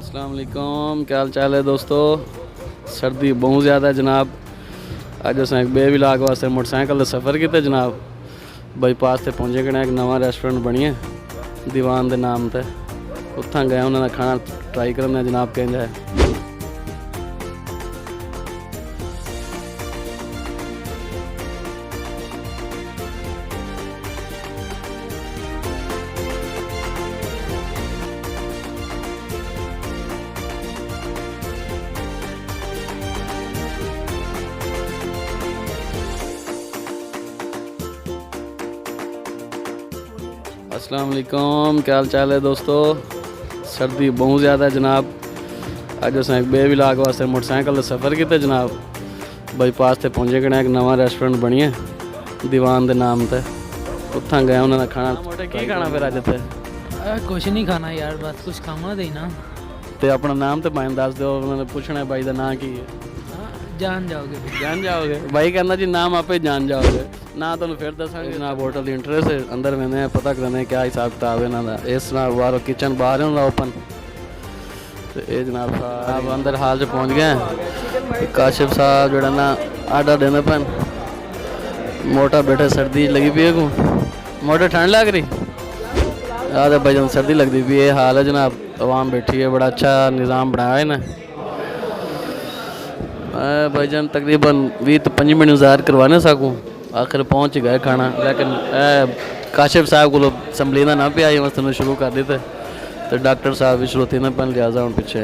अस्सलाम वालेकुम, क्या हाल चाल है दोस्तों। सर्दी बहुत ज़्यादा है जनाब। अज अस एक बे विलाग वास्ते मोटरसाइकिल का सफ़र किया जनाब। बाईपास से पहुँचे कने एक नवा रेस्टोरेंट बनी है दीवान के नाम से। उत्थां गए उन्होंने खाना ट्राई करने जनाब कहें है। अस्सलाम वालेकुम, क्या हाल चाल है दोस्तों। सर्दी बहुत ज़्यादा है जनाब। अज अस एक बे विलाग वास्ते मोटरसाइकिल का सफ़र किया जनाब। बाईपास से पहुँचे कने एक नवा रेस्टोरेंट बनी है दीवान के नाम से। उत्थां गए उन्होंने खाना मोटे की खाना फिर अज इतने कुछ नहीं खाना यार, बस कुछ खावा देना। तो अपना नाम तो भाई दस दो। उन्होंने पूछना है भाई का नाम की है। जान जाओगे। जान जाओगे भाई कहना जी नाम आपे जान जाओगे ना तो फिर दसा जनाब। होटल की इंटरेस्ट है अंदर मैंने पता करने क्या हिसाब किताब है इन्हों का। इस नाल बाहर किचन बाहर होंगे ओपन। तो ये जनाब साहब अंदर हाल च पहुँच गए। काशिफ साहब जोड़ा ना आडा देने पैन मोटा बैठे। सर्दी लगी पी है को मोटे ठंड लग रही आदे भाईजान सर्दी लगती पी। ये हाल है जनाब। आवाम बैठी है, बड़ा अच्छा निज़ाम बनाया है ना भाईजान। तकरीबन 20-25 मिनट इंतजार करवाने सकूँ आखिर पहुँच गए खाना। लेकिन काशिफ साहब को संभलीना ना पे आई मस्त शुरू कर दी तो डॉक्टर साहब भी शुरू थी ना पहले लिहाजा हम पीछे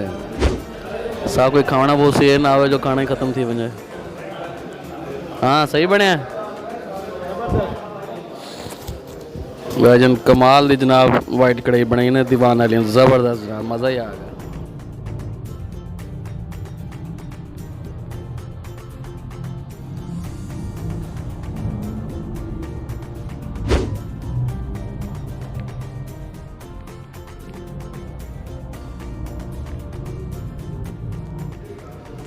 साहब कोई खाना बहुत सी है ना आवे जो खाना ही ख़त्म थी वजे। हाँ सही बने भाईजान कमाल दी जनाब। वाइट कढ़ाई बनाई ने दीवान वाली ज़बरदस्त जनाब, मज़ा ही आ गया।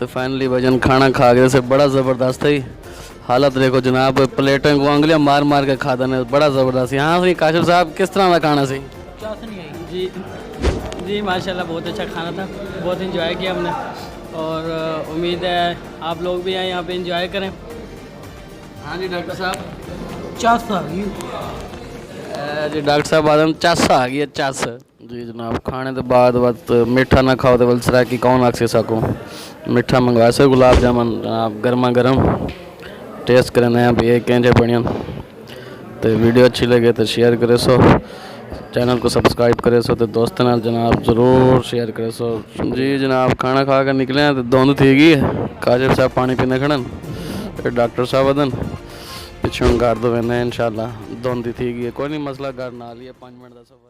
तो फाइनली भाईजान खाना खा गए से बड़ा ज़बरदस्त है। हालत देखो जनाब, प्लेटों को उंगलियां मार मार के खा देने बड़ा ज़बरदस्त। यहाँ से काशिफ साहब किस तरह का खाना सी? जी जी माशाल्लाह बहुत अच्छा खाना था, बहुत इन्जॉय किया हमने और उम्मीद है आप लोग भी आए यहाँ पे इन्जॉय करें। हाँ जी डॉक्टर साहब। चस आ गई जी डॉक्टर साहब आदम चस आ गई है चस। जी जनाब खाने के बाद मीठा ना खाओ तो वलसरा की कौन आख सकूँ। मीठा मंगवा से गुलाब जामुन जनाब गर्मा गर्म टेस्ट करने हैं ये कैसे बढ़िया। तो वीडियो अच्छी लगे तो शेयर करे सो, चैनल को सब्सक्राइब करे सो, तो दोस्तों नाल जनाब ज़रूर शेयर करे सो। जी जनाब खाना खा कर निकले हैं तो धुंध थी गई है। काशिफ साहब पानी पीने खड़न डॉक्टर साहब अदन पिछों घर दो वेने इंशाल्लाह धुंध थी गई है। कोई नहीं मसला घर ना लिया 5 मिनट का सफर।